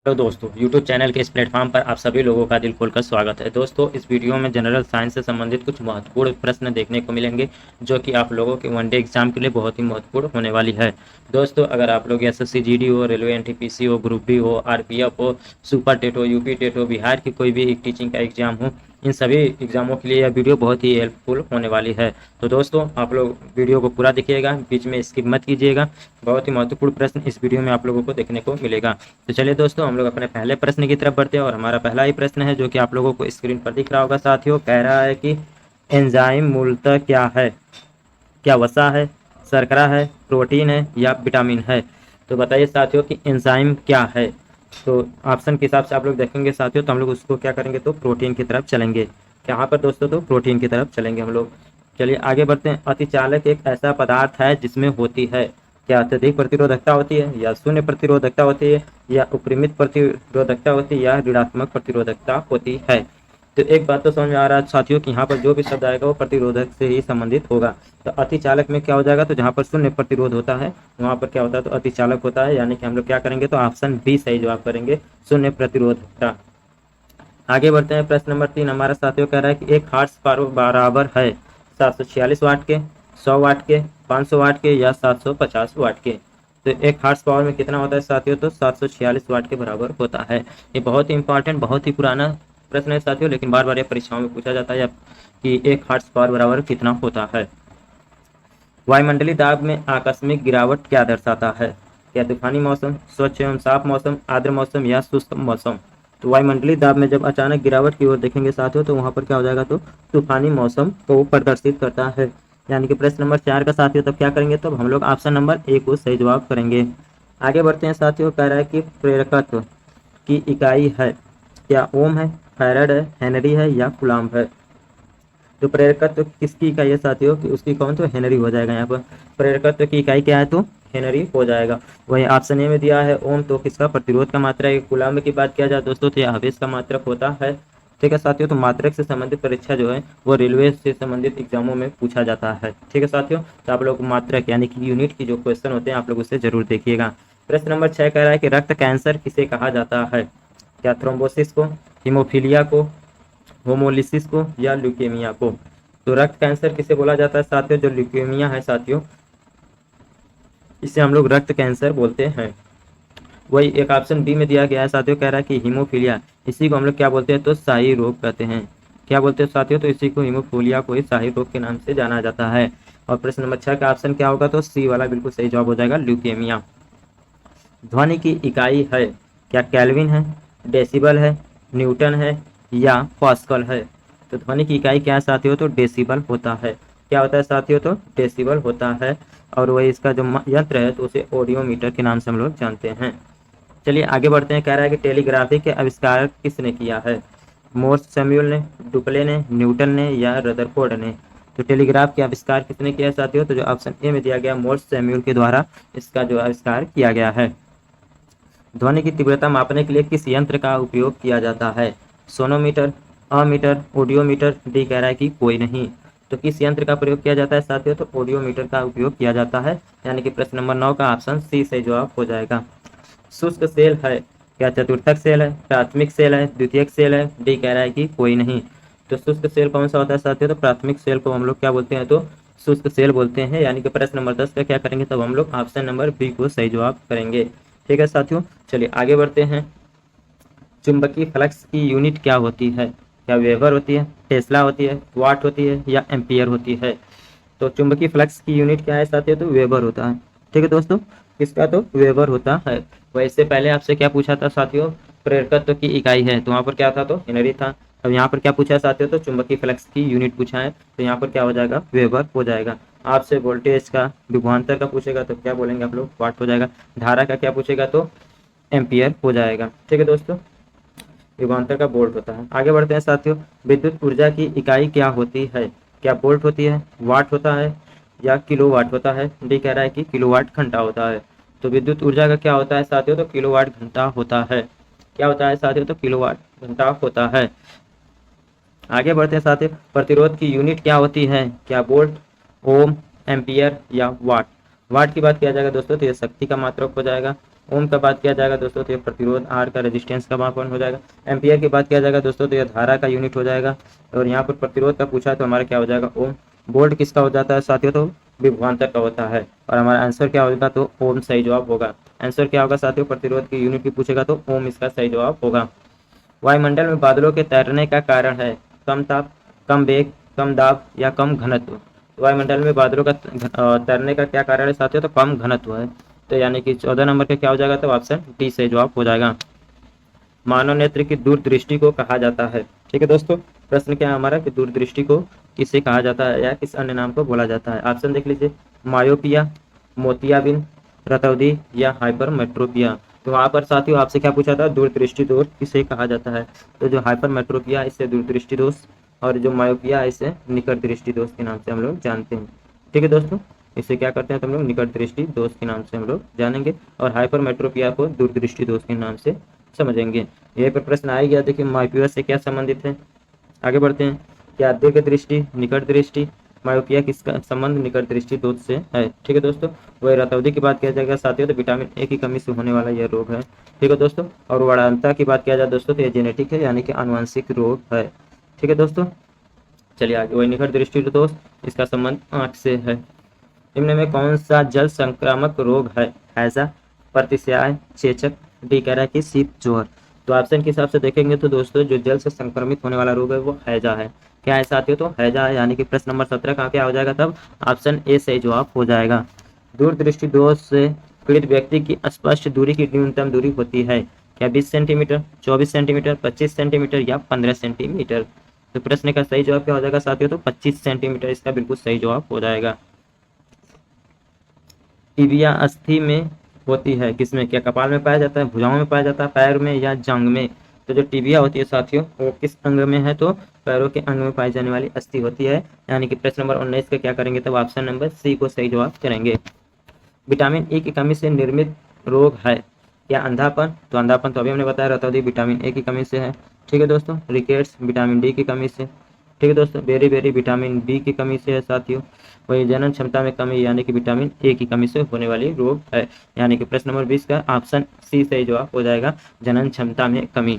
Hello दोस्तों, YouTube channel के इस प्लेटफॉर्म पर आप सभी लोगों का दिल खोलकर स्वागत है। दोस्तों, इस वीडियो में जनरल साइंस से संबंधित कुछ महत्वपूर्ण प्रश्न देखने को मिलेंगे जो कि आप लोगों के वनडे एग्जाम के लिए बहुत ही महत्वपूर्ण होने वाली है। दोस्तों, अगर आप लोग एसएससी जीडी हो, रेलवे एनटीपीसी हो, ग्रुप डी हो, आरपीएफ हो, सुपर टेट हो, यूपी टेट हो, बिहार की कोई भी एक टीचिंग का एग्जाम हो, इन सभी एग्जामों के लिए यह वीडियो बहुत ही हेल्पफुल होने वाली है। तो दोस्तों, आप लोग वीडियो को पूरा देखिएगा, बीच में स्किप मत कीजिएगा। बहुत ही महत्वपूर्ण प्रश्न इस वीडियो में आप लोगों को देखने को मिलेगा। तो चलिए दोस्तों, हम लोग अपने पहले प्रश्न की तरफ बढ़ते हैं और हमारा पहला ही प्रश्न है जो कि आप लोगों को स्क्रीन पर दिख रहा होगा साथियों। कह रहा है कि एंजाइम मूलतः क्या है? क्या वसा है, शर्करा है, प्रोटीन है या विटामिन है? तो बताइए साथियों कि एंजाइम क्या है। तो ऑप्शन के हिसाब से आप लोग देखेंगे साथियों, तो हम लोग उसको क्या करेंगे, तो प्रोटीन की तरफ चलेंगे। यहाँ पर दोस्तों तो प्रोटीन की तरफ चलेंगे हम लोग। चलिए आगे बढ़ते हैं। अतिचालक एक ऐसा पदार्थ है जिसमें होती है, क्या अत्यधिक प्रतिरोधकता होती है, या शून्य प्रतिरोधकता होती है, या उपरिमित प्रतिरोधकता होती है, या ऋणात्मक प्रतिरोधकता होती है? तो एक बात तो समझ में आ रहा है साथियों कि यहाँ पर जो भी शब्द आएगा वो प्रतिरोधक से ही संबंधित होगा। तो अतिचालक में क्या हो जाएगा, तो जहाँ पर शून्य प्रतिरोध होता है वहाँ पर क्या होता है, तो अतिचालक होता है। यानी कि हम लोग क्या करेंगे, तो ऑप्शन बी सही जवाब करेंगे, शून्य प्रतिरोधकता। आगे बढ़ते हैं। प्रश्न नंबर 3 हमारा साथियों कह रहा है कि एक हार्स पावर बराबर है 746 वाट के, 100 वाट के, 500 वाट के या 750 वाट के? तो एक हार्स पावर में कितना होता है साथियों, तो 746 वाट के बराबर होता है। ये बहुत ही इंपॉर्टेंट, बहुत ही पुराना प्रश्न है साथियों, लेकिन बार बार ये परीक्षाओं में पूछा जाता है कि एक हार्स पावर बराबर कितना होता है। वायुमंडलीय दाब में आकस्मिक गिरावट क्या दर्शाता है? क्या तूफानी मौसम, स्वच्छ एवं साफ मौसम, आर्द्र मौसम या शुष्क मौसम? तो वायुमंडलीय दाब में जब अचानक गिरावट की ओर देखेंगे साथियों, तो वहां पर क्या हो जाएगा, तो तूफानी मौसम को प्रदर्शित करता है। यानी कि प्रश्न नंबर 4 का साथियों तब क्या करेंगे, तो हम लोग ऑप्शन नंबर ए को सही जवाब करेंगे। आगे बढ़ते हैं साथियों। कह रहा है कि प्रेरकत्व की इकाई है, क्या ओम है, फैराड है, हेनरी है या कूलम्ब है? तो प्रेरकत्व किसकी इकाई है साथियों, कि उसकी कौन, तो हेनरी हो जाएगा। यहाँ पर प्रेरकत्व की इकाई क्या है, तो हेनरी हो जाएगा। वही ऑप्शन ए में दिया है ओम, तो किसका, प्रतिरोध का मात्रा है। कूलम्ब की बात किया जाए दोस्तों तो यह आवेश का मात्रक होता है। ठीक है साथियों, तो मात्रक से संबंधित परीक्षा जो है वो रेलवे से संबंधित एग्जामों में पूछा जाता है। ठीक है साथियों, तो आप लोग मात्रक यानी कि यूनिट की जो क्वेश्चन होते हैं आप लोग उससे जरूर देखिएगा। प्रश्न नंबर 6 कह रहा है कि रक्त कैंसर किसे कहा जाता है? क्या थ्रोम्बोसिस को, हीमोफीलिया को, होमोलिसिस को या ल्यूकेमिया को? तो रक्त कैंसर किसे बोला जाता है साथियों, जो ल्यूकेमिया है साथियों इसे हम लोग रक्त कैंसर बोलते हैं। वही एक ऑप्शन बी में दिया गया है साथियों, कह रहा है कि हीमोफीलिया, इसी को हम लोग क्या बोलते हैं, तो शाही रोग कहते हैं। क्या बोलते हैं साथियों, तो इसी को हीमोफीलिया को ही शाही रोग के नाम से जाना जाता है। और प्रश्न नंबर 6 का ऑप्शन क्या होगा, तो सी वाला बिल्कुल सही जवाब हो जाएगा, ल्यूकेमिया। ध्वनि की इकाई है, क्या केल्विन है, डेसिबल है, न्यूटन है या पास्कल है? तो ध्वनि की इकाई क्या है साथियों, तो डेसिबल होता है। क्या होता है साथियों, तो डेसिबल होता है। और वही इसका जो यंत्र है तो उसे ऑडियोमीटर के नाम से हम लोग जानते हैं। चलिए आगे बढ़ते हैं। कह रहा है कि टेलीग्राफी के आविष्कार किसने किया है? मोर्स सैमुअल ने, डुप्ले ने, न्यूटन ने या रदरफोर्ड ने? तो टेलीग्राफ के आविष्कार किसने किया है साथियों, तो जो ऑप्शन ए में दिया गया मोर्स सैमुअल के द्वारा इसका जो आविष्कार किया गया है। ध्वनि की तीव्रता मापने के लिए किस यंत्र का उपयोग किया जाता है? Sonometer, ammeter, audiometer? डी कह रहा है कि कोई नहीं। तो किस यंत्र का प्रयोग किया जाता है साथियों, तो ऑडियोमीटर का उपयोग किया जाता है। यानी कि प्रश्न नंबर 9 का ऑप्शन सी सही जवाब हो जाएगा। शुष्क सेल है, क्या चतुर्थक सेल है, प्राथमिक सेल है, द्वितीयक सेल है? डी कह रहा है कि कोई नहीं। तो शुष्क सेल कौन सा होता है साथियों, तो प्राथमिक सेल को हम लोग क्या बोलते हैं, तो शुष्क सेल बोलते हैं। यानी कि प्रश्न नंबर 10 का क्या करेंगे, तब हम लोग ऑप्शन नंबर बी को सही जवाब करेंगे। ठीक है साथियों, चलिए आगे बढ़ते हैं। चुंबकीय फ्लक्स की यूनिट क्या होती है? क्या वेबर होती है, टेस्ला होती है, वाट होती है या एम्पियर होती है? तो चुंबकीय फ्लक्स की यूनिट क्या है साथियों, तो वेबर होता है। ठीक है दोस्तों, किसका, तो वेबर होता है। वैसे पहले आपसे क्या पूछा था साथियों, प्रेरकत्व की इकाई है, तो वहाँ पर क्या था, तो हेनरी था। अब यहाँ पर क्या पूछा है साथियों, तो चुंबकीय फ्लक्स की यूनिट पूछा है, तो यहाँ पर क्या हो जाएगा, वेबर हो जाएगा। आपसे वोल्टेज का, विभवांतर का पूछेगा तो क्या बोलेंगे आप लोग, वाट हो जाएगा। धारा का क्या पूछेगा, तो एम्पियर हो जाएगा। ठीक है दोस्तों, विभवांतर का वोल्ट होता है। आगे बढ़ते हैं साथियों। विद्युत ऊर्जा की इकाई क्या होती है? क्या वोल्ट होती है, वाट होता है या किलोवाट होता है? डी कह रहा है कि किलोवाट घंटा होता है। तो विद्युत ऊर्जा का क्या होता है साथियों, तो किलोवाट घंटा होता है। क्या होता है साथियों, तो किलोवाट घंटा होता है। आगे बढ़ते हैं साथियों। प्रतिरोध की यूनिट क्या होती है? क्या वोल्ट, ओम, एम्पियर या वाट? वाट की बात किया जाएगा दोस्तों तो यह शक्ति का मात्रक हो जाएगा। ओम का बात किया जाएगा दोस्तों तो ये प्रतिरोध, आर का रेजिस्टेंस का मापन हो जाएगा। एम्पियर की बात किया जाएगा दोस्तों तो ये धारा का यूनिट हो जाएगा। और यहाँ पर प्रतिरोध का पूछा तो हमारा क्या हो जाएगा ओम। वोल्ट किसका हो जाता है साथियों तो विभवांतर का होता है। और हमारा आंसर क्या होगा तो ओम सही जवाब होगा। आंसर क्या होगा साथियों, प्रतिरोध की यूनिट भी पूछेगा तो ओम इसका सही जवाब होगा। वायुमंडल में बादलों के तैरने का कारण है कम ताप, कम वेग, कम दाब या कम घनत्व। वायुमंडल में बादलों का तैरने का क्या कारण है साथियों तो कम घनत्व है। तो यानी कि 14 नंबर का क्या हो जाएगा तो ऑप्शन डी सही जवाब हो जाएगा। मानव नेत्र की दूरदृष्टि को कहा जाता है। ठीक है दोस्तों, प्रश्न क्या है हमारा कि दूरदृष्टि को किसे कहा जाता है या किस अन्य नाम को बोला जाता है। ऑप्शन देख लीजिए, मायोपिया, मोतियाबिंद, रतौंधी या हाइपरमेट्रोपिया। तो वहाँ पर साथियों आपसे क्या पूछा था, दूरदृष्टि दोष किसे कहा जाता है। तो जो हाइपरमेट्रोपिया इससे दूरदृष्टि दोष, और जो मायोपिया इसे निकट दृष्टि दोष के नाम से हम लोग जानते हैं। ठीक है दोस्तों, इसे क्या करते हैं तो हम लोग निकट दृष्टि दोष के नाम से हम लोग जानेंगे, और हाइपरमेट्रोपिया को दूरदृष्टि दोष के नाम से समझेंगे। यही पर प्रश्न आ गया, देखिए मायोपिया से क्या संबंधित है। आगे बढ़ते हैं, क्या दीर्घ दृष्टि, निकट दृष्टि, मायोपिया किसका संबंध निकट दृष्टि दोष से है। ठीक है दोस्तों, वही रतौंधी की बात किया जाएगा साथियों तो विटामिन ए की कमी से होने वाला यह रोग है। ठीक है दोस्तों, और वरानता की बात किया जाए दोस्तों तो ये जेनेटिक है यानी कि आनुवंशिक रोग है। ठीक है दोस्तों, चलिए आगे, वही निकट दृष्टि दोष इसका संबंध आंख से है। निम्न में कौन सा जल संक्रामक रोग है, हैजा, प्रतिस्याय, चेचक, डिकेरा की शीत जोहर। तो ऑप्शन के हिसाब से देखेंगे तो दोस्तों जो जल से संक्रमित होने वाला रोग है वो हैजा है। क्या है साथियों तो हैजा है, यानी कि प्रश्न नंबर 17 कहाँ क्या हो जाएगा तब ऑप्शन ए सही जवाब हो जाएगा। दूरदृष्टि दोष से पीड़ित व्यक्ति की स्पष्ट दूरी की न्यूनतम दूरी होती है, क्या 20 सेंटीमीटर, 24 सेंटीमीटर, 25 सेंटीमीटर या 15 सेंटीमीटर। तो प्रश्न का सही जवाब क्या हो जाएगा साथियों तो 25 सेंटीमीटर इसका बिल्कुल सही जवाब हो जाएगा। टिबिया अस्थि में होती है किसमें, क्या कपाल में पाया जाता है, भुजाओं में पाया जाता है, पैर में या जंग में। तो जो टिबिया होती है साथियों वो किस अंग में है तो पैरों के अंग में पाई जाने वाली अस्थि होती है। यानी कि प्रश्न नंबर 19 का क्या करेंगे तब ऑप्शन नंबर सी को सही जवाब करेंगे। विटामिन ए की कमी से निर्मित रोग है, क्या अंधापन, तो अंधापन तो अभी हमने बताया रतौंधी विटामिन ए की कमी से है। ठीक है दोस्तों, रिकेट्स विटामिन डी की कमी से। ठीक है दोस्तों, बेरी बेरी विटामिन बी की कमी से है साथियों। वही जनन क्षमता में कमी यानी कि विटामिन ए की कमी से होने वाली रोग है। यानी कि प्रश्न नंबर 20 का ऑप्शन सी सही जवाब हो जाएगा, जनन क्षमता में कमी।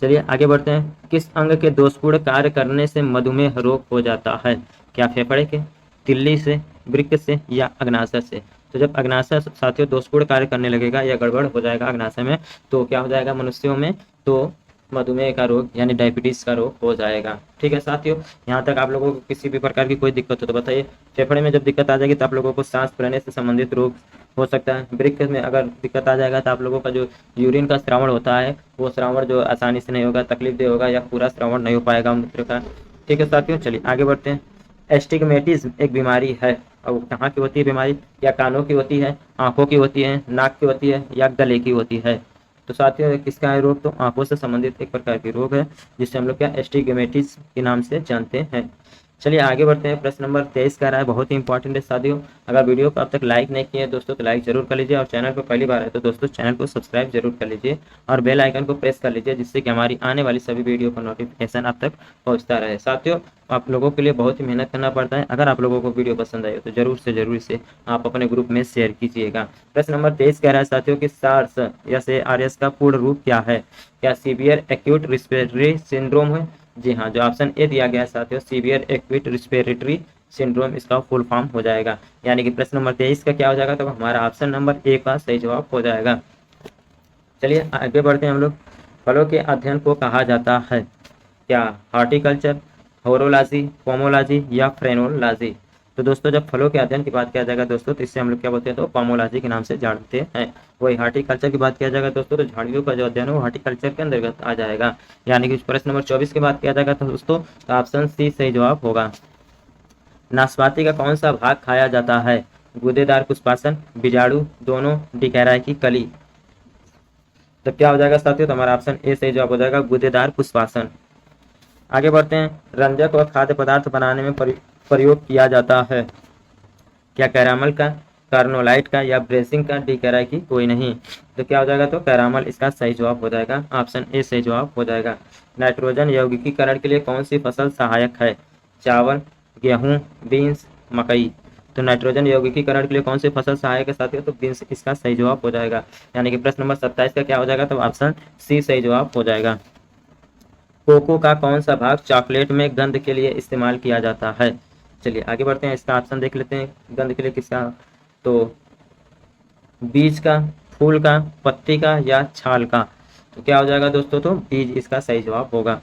चलिए आगे बढ़ते हैं, किस अंग के दोषपूर्ण कार्य करने से मधुमेह रोग हो जाता है, क्या फेफड़े के, तिल्ली से, वृक्क से या अग्नाशय से। तो जब अग्नाशय साथियों दोषपूर्ण कार्य करने लगेगा या गड़बड़ हो जाएगा अग्नाशय में तो क्या हो जाएगा मनुष्यों में तो मधुमेह का रोग यानी डायबिटीज का रोग हो जाएगा। ठीक है साथियों, यहाँ तक आप लोगों को किसी भी प्रकार की कोई दिक्कत हो तो बताइए। फेफड़े में जब दिक्कत आ जाएगी तो आप लोगों को सांस लेने से संबंधित रोग हो सकता है। वृक्क में अगर दिक्कत आ जाएगा तो आप लोगों का जो यूरिन का श्रावण होता है वो श्रावण जो आसानी से नहीं होगा, तकलीफ दे होगा या पूरा श्रावण नहीं हो पाएगा मूत्र का। ठीक है साथियों, चलिए आगे बढ़ते हैं। एस्टिग्मेटिज्म एक बीमारी है, और कहाँ की होती है बीमारी, या कानों की होती है, आंखों की होती है, नाक की होती है या गले की होती है। तो साथियों किसका है रोग तो आंखों से संबंधित एक प्रकार की रोग है जिसे हम लोग क्या एस्टिग्मेटिज्म के नाम से जानते हैं। चलिए आगे बढ़ते हैं, प्रश्न नंबर 23 का रहा है, बहुत ही इंपॉर्टेंट है साथियों। अगर वीडियो को अब तक लाइक नहीं किए दोस्तों तो लाइक जरूर कर लीजिए, और चैनल पर पहली बार है तो दोस्तों चैनल को सब्सक्राइब जरूर कर लीजिए और बेल आइकन को प्रेस कर लीजिए जिससे कि हमारी आने वाली सभी वीडियो का नोटिफिकेशन आप तक पहुंचता रहे। साथियों आप लोगों के लिए बहुत ही मेहनत करना पड़ता है, अगर आप लोगों को वीडियो पसंद आए तो जरूर से जरूर इसे आप अपने ग्रुप में शेयर कीजिएगा। प्रश्न नंबर 23 कह रहा है साथियों कि सार्स या से आरएस का पूर्ण रूप क्या है, क्या सीवियर एक्यूट रिस्पिरेटरी सिंड्रोम है। जी हाँ, जो ऑप्शन ए दिया गया है साथियों सीवियर एक्यूट रिस्पिरेटरी सिंड्रोम इसका फुल फॉर्म हो जाएगा। यानी कि प्रश्न नंबर 23 का क्या हो जाएगा तो हमारा ऑप्शन नंबर ए का सही जवाब हो जाएगा। चलिए आगे बढ़ते हैं हम लोग, फलों के अध्ययन को कहा जाता है, क्या हॉर्टिकल्चर, होरोलॉजी, पोमोलॉजी या फ्रेनोलॉजी। तो दोस्तों जब फलों के अध्ययन की बात किया जाएगा दोस्तों तो इससे हम लोग क्या बोलते हैं तो पोमोलॉजी के नाम से जानते हैं। वही हॉर्टिकल्चर की बात किया जाएगा दोस्तों तो झाड़ियों का जो अध्ययन है वो हॉर्टिकल्चर के अंतर्गत आ जाएगा। यानी कि प्रश्न नंबर 24 की बात किया जाएगा तो दोस्तों ऑप्शन सी सही जवाब होगा। नाशपाती का कौन सा भाग खाया जाता है, गूदेदार पुष्पासन, बीजाणु, दोनों, डिकैरा की कली। तो क्या हो जाएगा साथियों तो हमारा ऑप्शन ए सही जवाब हो जाएगा, गूदेदार पुष्पासन। आगे बढ़ते हैं, रंजक और खाद्य पदार्थ बनाने में प्रयोग किया जाता है, क्या कैरामल का, कार्नोलाइट का या ब्रेसिंग का, डिकैरा की कोई नहीं। तो क्या हो जाएगा तो कैरामल इसका सही जवाब हो जाएगा, ऑप्शन ए सही जवाब हो जाएगा। नाइट्रोजन यौगिकीकरण के लिए कौन सी फसल सहायक है, चावल, गेहूं, बीन्स, मकई। तो नाइट्रोजन यौगिकीकरण के लिए कौन सी फसल सहायक है साथियों, तो बीन्स इसका सही जवाब हो जाएगा। यानी कि प्रश्न नंबर 27 का क्या हो जाएगा, तो ऑप्शन सी सही जवाब हो जाएगा। कोको का कौन सा भाग चॉकलेट में गंध के लिए इस्तेमाल किया जाता है। चलिए आगे बढ़ते हैं, इसका ऑप्शन देख लेते हैं, गंध के लिए किसका, तो बीज का, फूल का, पत्ती का या छाल का। तो क्या हो जाएगा दोस्तों, तो बीज इसका सही जवाब होगा।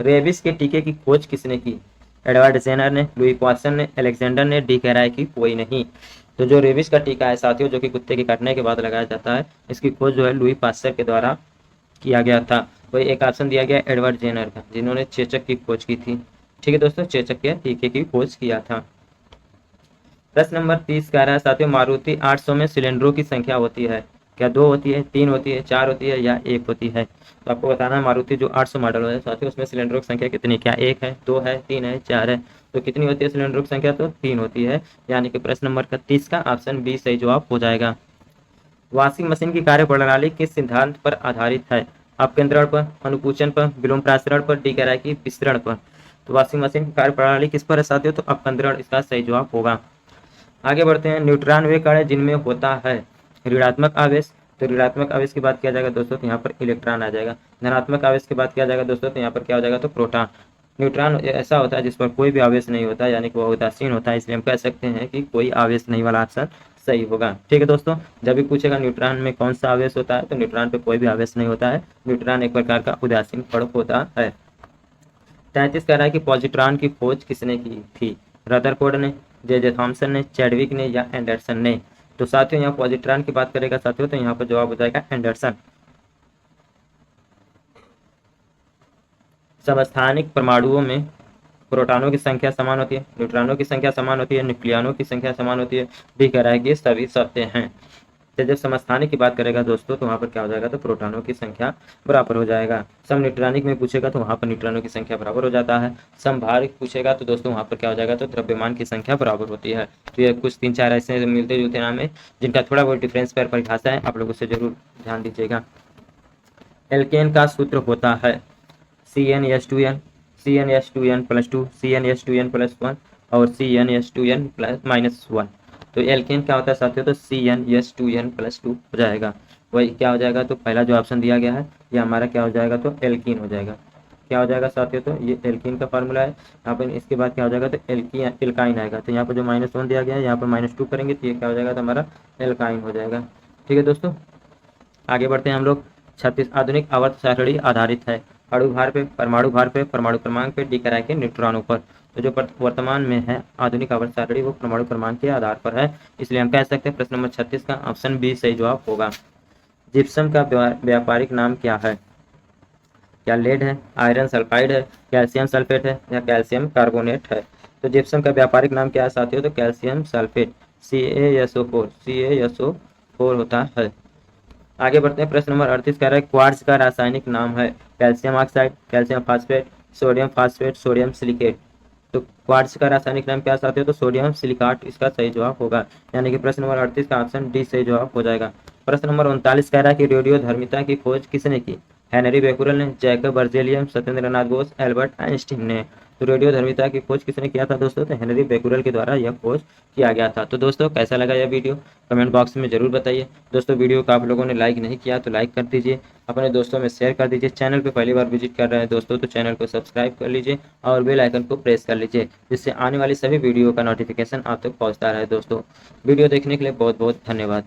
रेबिस के टीके की खोज किसने की, एडवर्ड जेनर ने, लुई पॉसन ने, अलेक्जेंडर ने, डी कैराय की, कोई नहीं। तो जो रेबिस का टीका है साथियों, जो कि कुत्ते के काटने के बाद लगाया जाता है, इसकी खोज जो है लुई पास्चर के द्वारा किया गया था। वही एक ऑप्शन दिया गया एडवर्ड जेनर का, जिन्होंने चेचक की खोज की थी। ठीक है दोस्तों, चेचक के टीके की खोज किया था। प्रश्न नंबर 30 कह रहा है साथियों, मारुति 800 में सिलेंडरों की संख्या होती है, क्या 2 होती है, 3 होती है, 4 होती है या 1 होती है। तो आपको बताना है मारुति जो 800 मॉडल है साथियों, उसमें सिलेंडरों की संख्या कितनी, क्या 1 है, 2 है, 3 है, 4 है। तो कितनी होती है सिलेंडरों की संख्या, तो 3 होती है। यानी कि प्रश्न नंबर 31 का ऑप्शन बी सही जवाब हो जाएगा। वॉशिंग मशीन की कार्यप्रणाली किस सिद्धांत पर आधारित है, अपकेंद्रण पर, अनुपूचन पर, विलोम प्रासरण पर, डी कैराय की विस्तरण पर। तो वॉशिंग मशीन की कार्यप्रणाली किस पर है साथियों, तो अपकेंद्रण इसका सही जवाब होगा। आगे बढ़ते हैं, न्यूट्रॉन वे कण है जिनमें होता है ऋणात्मक आवेश। तो ऋणात्मक आवेश की बात किया जाएगा दोस्तों, तो यहाँ पर इलेक्ट्रॉन आ जाएगा। धनात्मक आवेश की बात किया जाएगा दोस्तों, तो यहाँ पर क्या हो जाएगा, तो प्रोटॉन। न्यूट्रॉन ऐसा होता है जिस पर कोई भी आवेश नहीं होता, यानी कि वह उदासीन होता है, इसलिए हम कह सकते हैं कि कोई आवेश नहीं वाला ऑप्शन सही होगा। ठीक है दोस्तों, जब भी पूछेगा न्यूट्रॉन में कौन सा आवेश होता है, तो न्यूट्रॉन पे कोई भी आवेश नहीं होता है, न्यूट्रॉन एक प्रकार का उदासीन कण होता है। 33 कह रहा है कि पॉजिट्रॉन की खोज किसने की थी, रदरफोर्ड ने, जे थॉमसन ने, चैडविक ने या एंडरसन ने। तो साथियों यहाँ पॉजिट्रॉन की बात करेगा साथियों, तो यहाँ पर जवाब हो जाएगा एंडरसन। समस्थानिक परमाणुओं में प्रोटॉनों की संख्या समान होती है, न्यूट्रॉनों की संख्या समान होती है, न्यूक्लियनों की संख्या समान होती है, डी कह रहा है कि सभी सत्य हैं। तो जब समस्थानिक की बात करेगा दोस्तों, तो वहाँ पर क्या हो जाएगा, तो प्रोटॉनों की संख्या बराबर हो जाएगा। सम न्यूट्रॉनिक में पूछेगा तो वहाँ पर न्यूट्रॉनों की संख्या बराबर हो जाता है। समभार पूछेगा तो दोस्तों वहाँ पर क्या हो जाएगा, तो द्रव्यमान की संख्या बराबर होती है। तो ये कुछ 3-4 ऐसे मिलते जुलते नाम है जिनका थोड़ा बहुत डिफरेंस पर परिभाषा है, आप लोग उससे जरूर ध्यान दीजिएगा। एल्केन का सूत्र होता है CnH2n, CnH2n+2, CnH2n+1 और CnH2n+-1। तो एल्केन क्या होता है साथियों, तो CnH2n+2 हो जाएगा। वही क्या हो जाएगा, तो पहला जो ऑप्शन दिया गया है ये हमारा क्या हो जाएगा, तो एल्कीन हो जाएगा। क्या हो जाएगा साथियों, तो ये एल्कीन का फार्मूला है। यहाँ पर इसके बाद क्या हो जाएगा, तो एल्काइन आएगा। तो यहाँ पर जो -1 दिया गया है, यहाँ पर -2 करेंगे तो ये क्या हो जाएगा, तो हमारा एल्काइन हो जाएगा। ठीक है दोस्तों, आगे बढ़ते हैं हम लोग। 36 आधुनिक आवर्त सारणी आधारित है अणु भार पे, परमाणु भार पे, परमाणु क्रमांक पे, डी कैराय के न्यूट्रॉनों पर। तो जो वर्तमान में है आधुनिक आवर्त सारणी वो परमाणु क्रमांक के आधार पर है, इसलिए हम कह सकते हैं प्रश्न नंबर 36 का ऑप्शन बी सही जवाब होगा। जिप्सम का व्यापारिक नाम क्या है, क्या लेड है, आयरन सल्फाइड है, कैल्शियम सल्फेट है या कैल्शियम कार्बोनेट है। तो जिप्सम का व्यापारिक नाम क्या है साथियों, तो कैल्शियम सल्फेट, CaSO4 होता है। आगे बढ़ते हैं, प्रश्न नंबर 38 कह रहा है क्वार्ट्ज का रासायनिक नाम है calcium oxide, calcium phosphate, sodium phosphate, sodium silicate. तो क्वार्ट्ज का रासायनिक नाम क्या साथियों, तो सोडियम सिलिकाट इसका सही जवाब होगा। यानी कि प्रश्न नंबर 38 का ऑप्शन डी सही जवाब हो जाएगा। प्रश्न नंबर 39 कह रहा है कि रेडियोधर्मिता की खोज किसने की, हेनरी बेकुरल ने, Jacob Berzelius, Satyendranath Bose, Albert Einstein ने। तो रेडियोधर्मिता की खोज किसने किया था दोस्तों, तो हेनरी बेकुरल के द्वारा यह खोज किया गया था। तो दोस्तों कैसा लगा यह वीडियो कमेंट बॉक्स में जरूर बताइए। दोस्तों वीडियो को आप लोगों ने लाइक नहीं किया तो लाइक कर दीजिए, अपने दोस्तों में शेयर कर दीजिए। चैनल पे पहली बार विजिट कर रहे हैं दोस्तों तो चैनल को सब्सक्राइब कर लीजिए और बेल आइकन को प्रेस कर लीजिए, जिससे आने वाली सभी वीडियो का नोटिफिकेशन आप तक पहुँचता रहे। दोस्तों वीडियो देखने के लिए बहुत बहुत धन्यवाद।